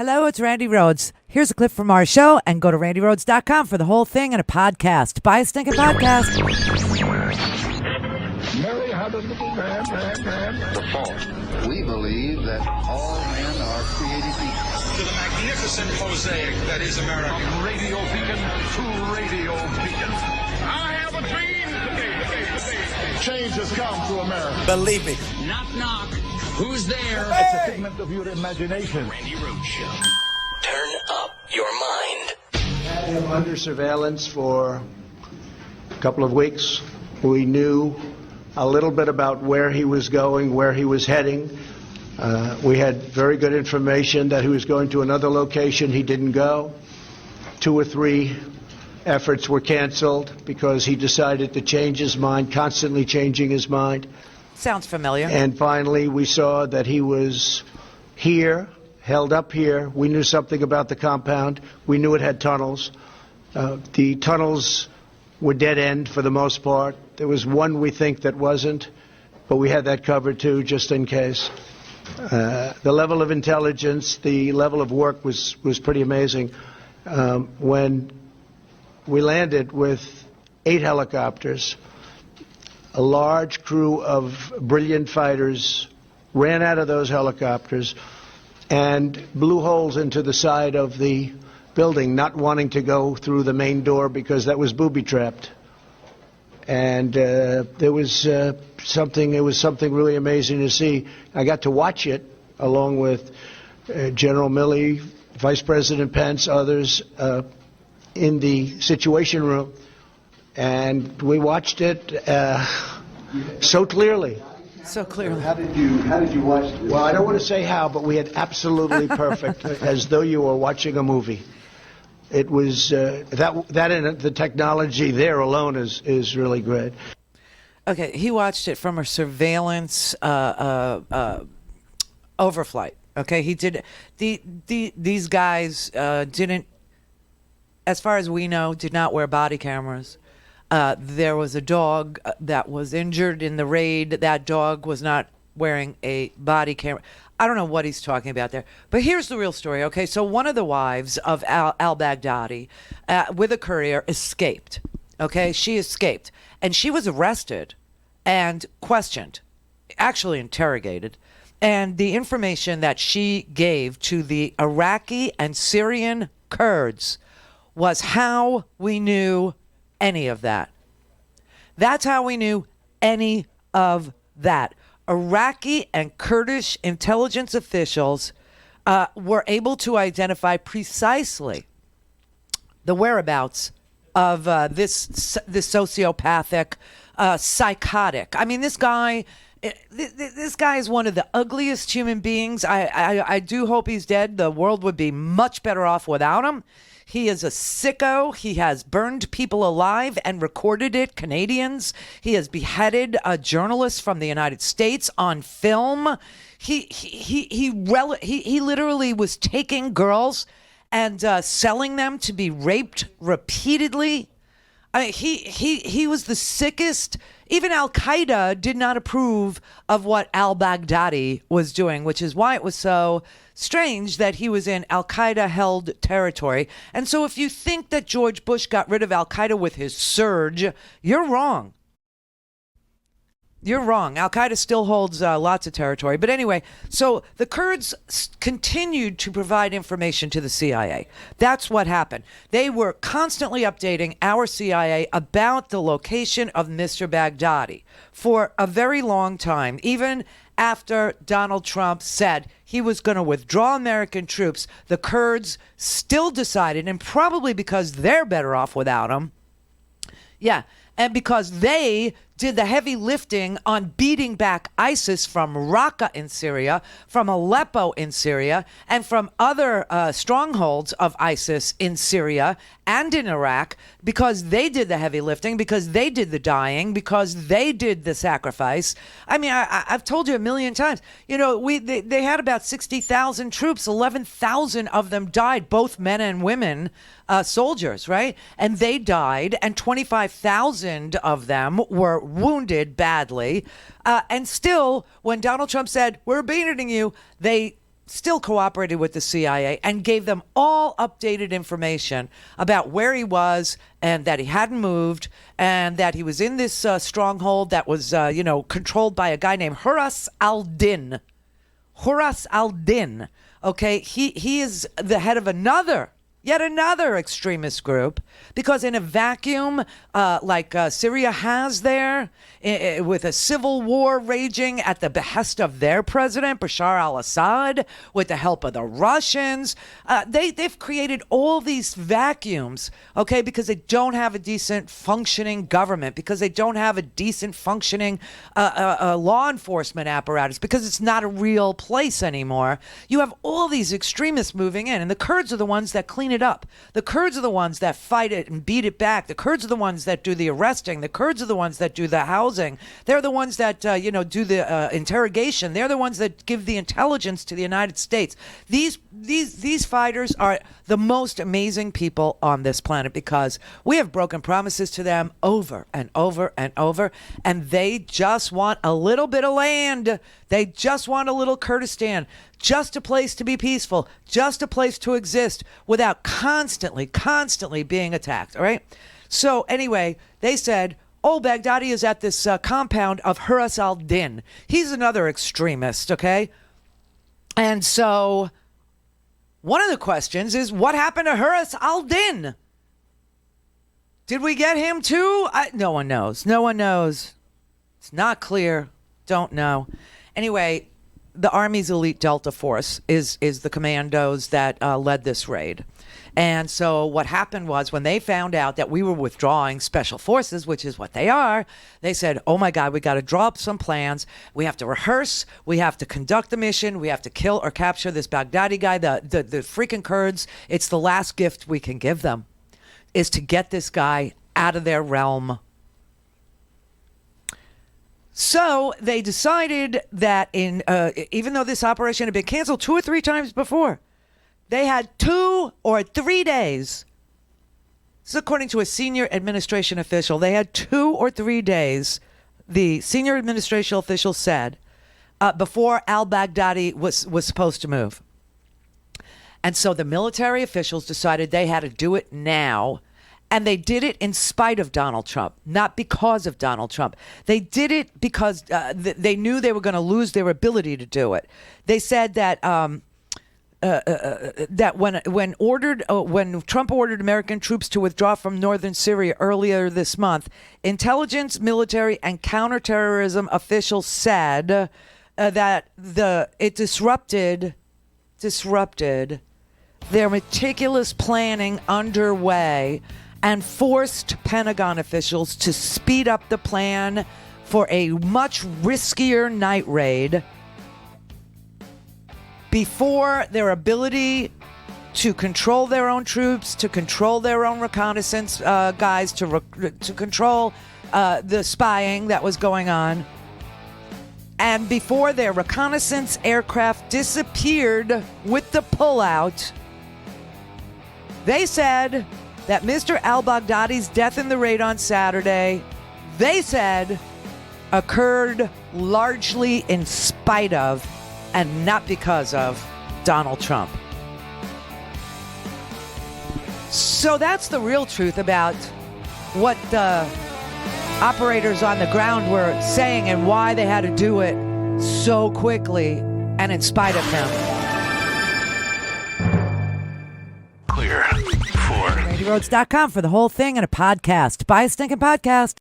Hello, it's Randi Rhodes. Here's a clip from our show, and go to randyrhodes.com for the whole thing and a podcast. Buy a stinking podcast. Mary had a little man. The fall. We believe that all men are created equal. To the magnificent mosaic that is America. From radio beacon to radio beacon. I have a dream today. Change has come to America. Believe me. Knock, knock. Who's there? It's a figment of your imagination. Randi Rhodes Show. Turn up your mind. Had him under surveillance for a couple of weeks. We knew a little bit about where he was going, where he was heading. We had very good information that he was going to another location. He didn't go. 2 or 3 efforts were canceled because he decided to change his mind, constantly changing his mind. Sounds familiar. And finally, we saw that he was here, held up here. We knew something about the compound. We knew it had tunnels. The tunnels were dead end for the most part. There was one we think that wasn't, but we had that covered too, just in case. The level of intelligence, the level of work was pretty amazing. When we landed with 8 helicopters, a large crew of brilliant fighters ran out of those helicopters and blew holes into the side of the building, not wanting to go through the main door because that was booby-trapped. And it was something really amazing to see. I got to watch it along with General Milley, Vice President Pence, others in the Situation Room. And we watched it so clearly. So clearly. How did you watch it? Well, I don't want to say how, but we had absolutely perfect, as though you were watching a movie. It was that and the technology there alone is really great. Okay, he watched it from a surveillance overflight. Okay, he did. These guys didn't, as far as we know, did not wear body cameras. There was a dog that was injured in the raid. That dog was not wearing a body camera. I don't know what he's talking about there. But here's the real story, okay? So one of the wives of al-Baghdadi with a courier escaped, okay? She escaped. And she was arrested and questioned, actually interrogated. And the information that she gave to the Iraqi and Syrian Kurds was how we knew any of that. That's how we knew any of that. Iraqi and Kurdish intelligence officials were able to identify precisely the whereabouts of this sociopathic, psychotic. I mean, this guy is one of the ugliest human beings. I do hope he's dead. The world would be much better off without him. He is a sicko. He has burned people alive and recorded it, Canadians. He has beheaded a journalist from the United States on film. He literally was taking girls and selling them to be raped repeatedly. I mean, he was the sickest. Even Al-Qaeda did not approve of what al-Baghdadi was doing, which is why it was so strange that he was in Al-Qaeda-held territory. And so if you think that George Bush got rid of Al-Qaeda with his surge, you're wrong. You're wrong. Al-Qaeda still holds lots of territory. But anyway, so the Kurds continued to provide information to the CIA. That's what happened. They were constantly updating our CIA about the location of Mr. Baghdadi for a very long time, even after Donald Trump said he was going to withdraw American troops. The Kurds still decided, and probably because they're better off without him, yeah, and because they did the heavy lifting on beating back ISIS from Raqqa in Syria, from Aleppo in Syria, and from other strongholds of ISIS in Syria and in Iraq, because they did the heavy lifting, because they did the dying, because they did the sacrifice. I mean, I've told you a million times, you know, they had about 60,000 troops, 11,000 of them died, both men and women, soldiers, right? And they died, and 25,000 of them were wounded badly. And still, when Donald Trump said, we're abandoning you, they still cooperated with the CIA and gave them all updated information about where he was and that he hadn't moved and that he was in this stronghold that was, controlled by a guy named Huras al-Din. Huras al-Din. Okay, he is the head of yet another extremist group, because in a vacuum like Syria has there, with a civil war raging at the behest of their president, Bashar al-Assad, with the help of the Russians, they've created all these vacuums, okay, because they don't have a decent functioning government, because they don't have a decent functioning law enforcement apparatus, because it's not a real place anymore. You have all these extremists moving in, and the Kurds are the ones that clean it up. The Kurds are the ones that fight it and beat it back. The Kurds are the ones that do the arresting. The Kurds are the ones that do the housing. They're the ones that do the interrogation. They're the ones that give the intelligence to the United States. These fighters are the most amazing people on this planet, because we have broken promises to them over and over and over, and they just want a little bit of land. They just want a little Kurdistan, just a place to be peaceful, just a place to exist without constantly being attacked. All right. So anyway, they said, Baghdadi is at this compound of Huras al-Din. He's another extremist. Okay. And so one of the questions is, what happened to Huras al-Din? Did we get him too? No one knows. No one knows. It's not clear. Don't know. Anyway, the Army's elite Delta Force is the commandos that led this raid. And so what happened was, when they found out that we were withdrawing special forces, which is what they are, they said, oh my God, we got to draw up some plans. We have to rehearse. We have to conduct the mission. We have to kill or capture this Baghdadi guy, the freaking Kurds. It's the last gift we can give them, is to get this guy out of their realm. So they decided that even though this operation had been canceled 2 or 3 times before, they had 2 or 3 days. This is according to a senior administration official. They had 2 or 3 days, the senior administration official said, before al-Baghdadi was supposed to move. And so the military officials decided they had to do it now. And they did it in spite of Donald Trump, not because of Donald Trump. They did it because they knew they were going to lose their ability to do it. They said that that when Trump ordered American troops to withdraw from northern Syria earlier this month, intelligence, military, and counterterrorism officials said that it disrupted their meticulous planning underway and forced Pentagon officials to speed up the plan for a much riskier night raid before their ability to control their own troops, to control their own reconnaissance guys, to control the spying that was going on, and before their reconnaissance aircraft disappeared with the pullout. They said that Mr. al-Baghdadi's death in the raid on Saturday, they said, occurred largely in spite of and not because of Donald Trump. So that's the real truth about what the operators on the ground were saying and why they had to do it so quickly and in spite of him. Clear for RandiRhodes.com for the whole thing and a podcast. Buy a stinking podcast.